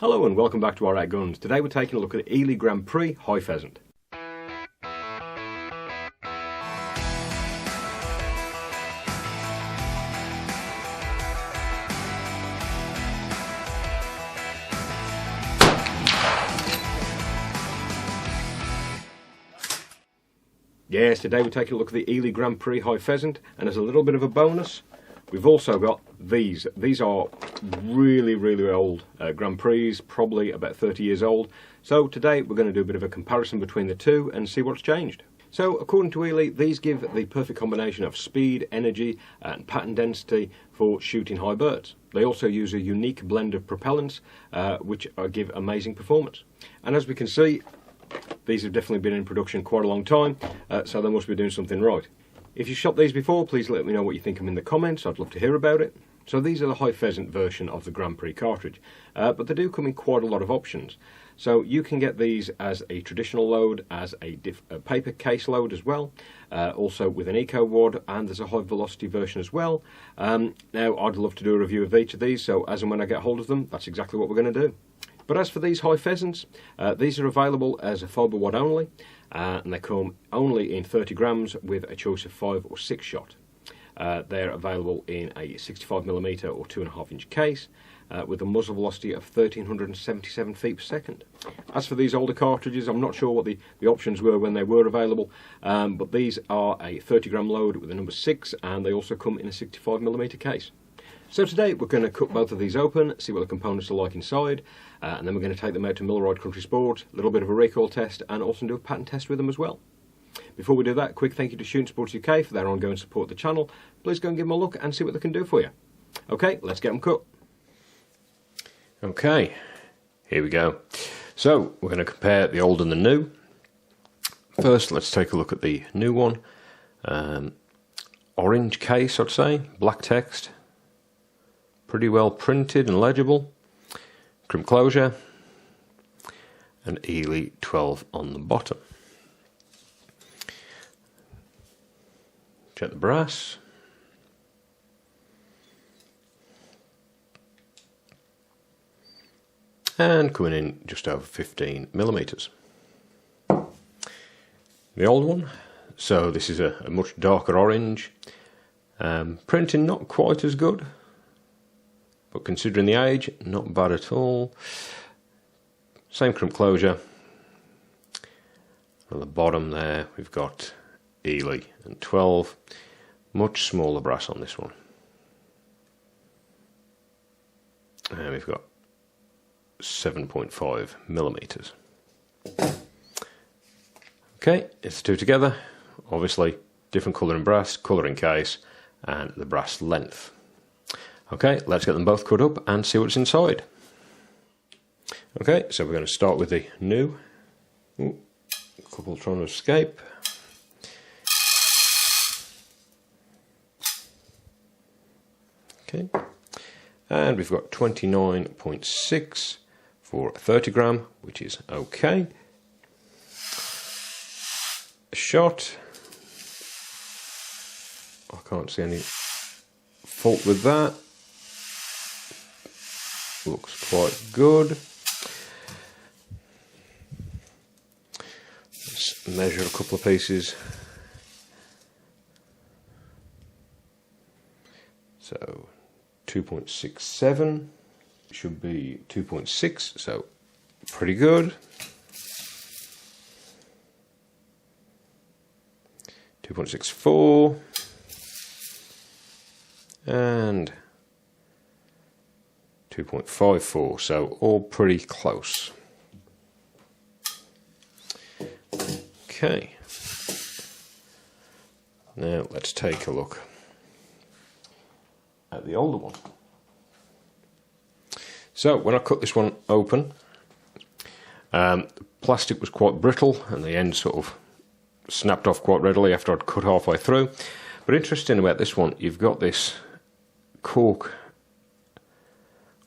Hello and welcome back to our Guns. Today we're taking a look at the Eley Grand Prix High Pheasant. Yes, today we're taking a look at the Eley Grand Prix High Pheasant, and as a little bit of a bonus, we've also got these. These are really old Grand Prix, probably about 30 years old. So today we're going to do a bit of a comparison between the two and see what's changed. So according to Eley, these give the perfect combination of speed, energy and pattern density for shooting high birds. They also use a unique blend of propellants which give amazing performance. And as we can see, these have definitely been in production quite a long time, so they must be doing something right. If you've shot these before, please let me know what you think of them in the comments. I'd love to hear about it. So these are the High Pheasant version of the Grand Prix cartridge, but they do come in quite a lot of options. So you can get these as a traditional load, as a paper case load as well, also with an eco wad, and there's a high velocity version as well. Now I'd love to do a review of each of these, so as and when I get hold of them, that's exactly what we're going to do. But as for these High Pheasants, these are available as a fibre wad only, and they come only in 30 grams with a choice of 5 or 6 shot. They're available in a 65mm or 2.5 inch case with a muzzle velocity of 1377 feet per second. As for these older cartridges, I'm not sure what the options were when they were available, but these are a 30 gram load with a number 6, and they also come in a 65mm case. So today we're going to cut both of these open, see what the components are like inside, and then we're going to take them out to Millride Country Sport, a little bit of a recoil test, and also do a pattern test with them as well. Before we do that, quick thank you to Shooting Sports UK for their ongoing support of the channel. Please go and give them a look and see what they can do for you. Okay, let's get them cut. Okay, here we go. So we're going to compare the old and the new. First, let's take a look at the new one. Orange case, I'd say, black text. Pretty well printed and legible. Crimp closure. And Eley 12 on the bottom. Check the brass. And coming in just over 15mm. The old one. So this is a much darker orange. Printing not quite as good, but considering the age, not bad at all. Same crimp closure. On the bottom there, we've got Eley and 12. Much smaller brass on this one. And we've got 7.5mm. Okay, it's the two together. Obviously, different colour in brass, colour in case, and the brass length. Okay, let's get them both cut up and see what's inside. Okay, so we're going to start with the new. Ooh, a couple trying to escape. Okay, and we've got 29.6 for 30 gram, which is okay. A shot. I can't see any fault with that. Looks quite good. Let's measure a couple of pieces. So 2.67 should be 2.6, so pretty good. 2.64 and 2.54, so all pretty close. Okay, now let's take a look at the older one. So when I cut this one open, the plastic was quite brittle and the end sort of snapped off quite readily after I'd cut halfway through. But interesting about this one, you've got this cork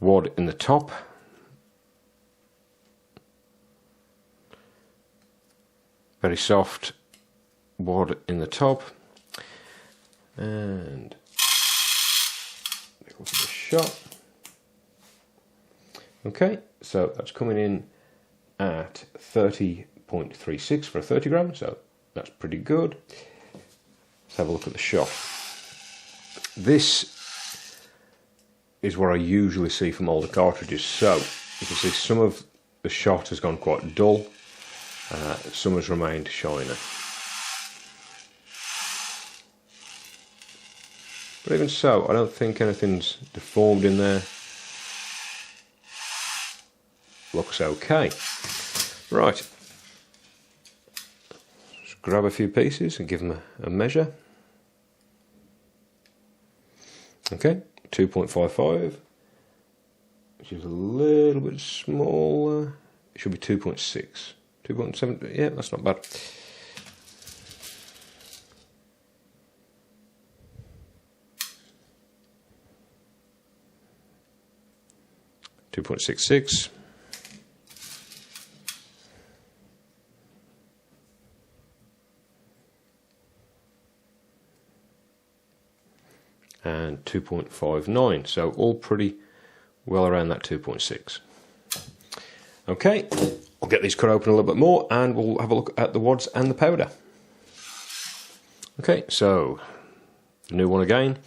wad in the top. Very soft wad in the top. And there goes the shot. Okay, so that's coming in at 30.36 for a 30 gram, so that's pretty good. Let's have a look at the shot. This is what I usually see from older cartridges. So you can see some of the shot has gone quite dull, some has remained shiny. But even so, I don't think anything's deformed in there. Looks okay. Right, just grab a few pieces and give them a measure. Okay, 2.55, which is a little bit smaller. It should be 2.6, 2.7. Yeah, that's not bad. 2.66. And 2.59, so all pretty well around that 2.6. Okay, I'll get these cut open a little bit more and we'll have a look at the wads and the powder. Okay, so the new one again,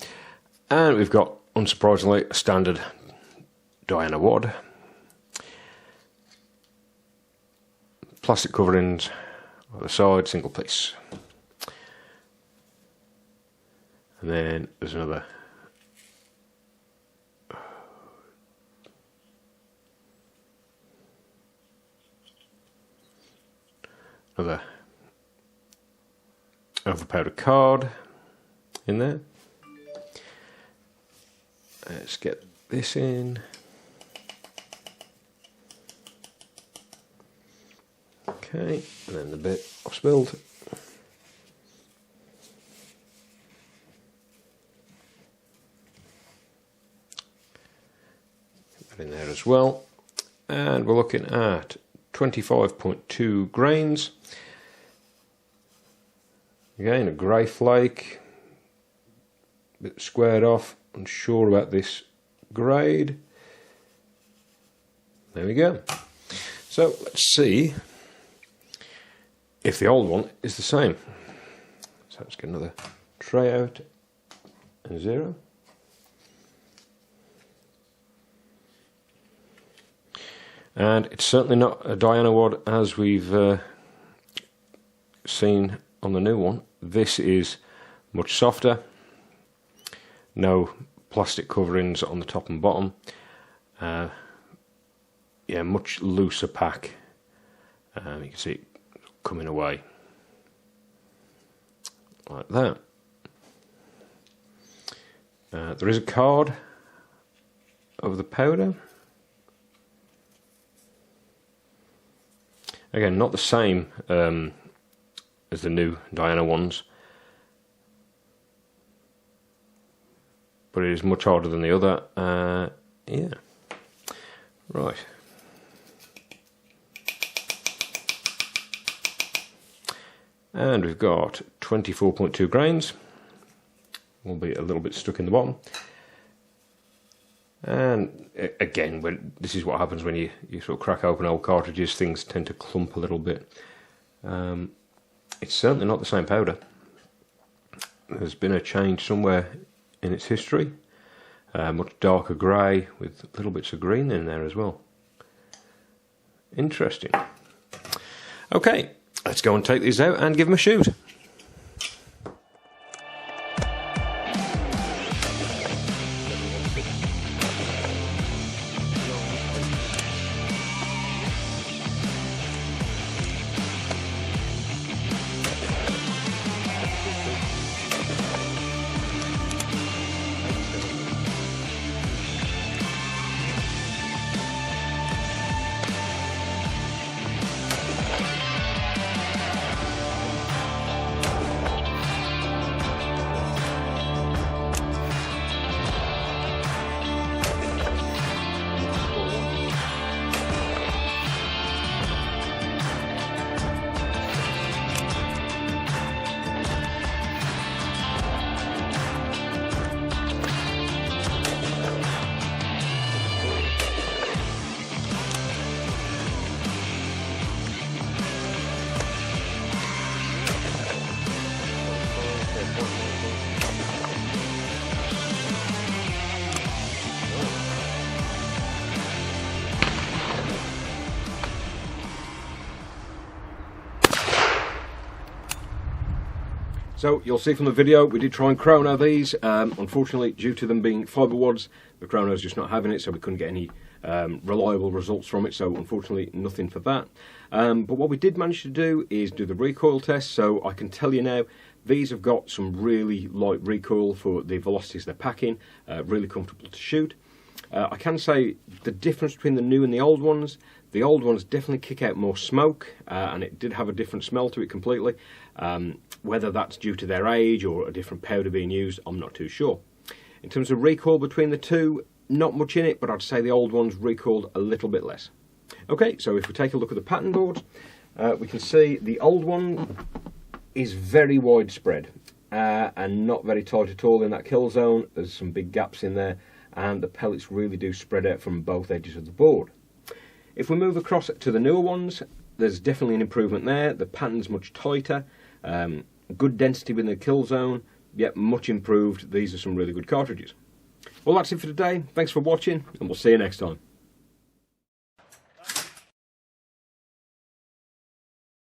and we've got, unsurprisingly, a standard Diana wad. Plastic coverings on the side, single piece. And then there's another overpowdered card in there. Let's get this in. Okay, and then the bit I've spilled. Get that in there as well. And we're looking at 25.2 grains. Again, a grey flake, a bit squared off, unsure about this grade. There we go. So let's see if the old one is the same. So let's get another tray out and zero. And it's certainly not a Diana wad as we've seen on the new one. This is much softer, no plastic coverings on the top and bottom. Yeah, much looser pack. You can see it coming away like that. There is a card of the powder. Again, not the same as the new Diana ones, but it is much harder than the other. Yeah, right. And we've got 24.2 grains, albeit a little bit stuck in the bottom. And again, this is what happens when you sort of crack open old cartridges, things tend to clump a little bit. It's certainly not the same powder. There's been a change somewhere in its history. Much darker grey with little bits of green in there as well. Interesting. Okay, let's go and take these out and give them a shoot. So you'll see from the video we did try and chrono these. Unfortunately, due to them being fibre wads, the chrono's just not having it, so we couldn't get any reliable results from it, so unfortunately nothing for that. But what we did manage to do is do the recoil test, so I can tell you now these have got some really light recoil for the velocities they're packing, really comfortable to shoot. I can say the difference between the new and the old ones definitely kick out more smoke, and it did have a different smell to it completely. Whether that's due to their age or a different powder being used, I'm not too sure. In terms of recoil between the two, not much in it, but I'd say the old ones recoiled a little bit less. Okay, so if we take a look at the pattern board, we can see the old one is very widespread and not very tight at all in that kill zone. There's some big gaps in there, and the pellets really do spread out from both edges of the board. If we move across to the newer ones, there's definitely an improvement there. The pattern's much tighter, good density within the kill zone, yet much improved. These are some really good cartridges. Well, that's it for today. Thanks for watching, and we'll see you next time.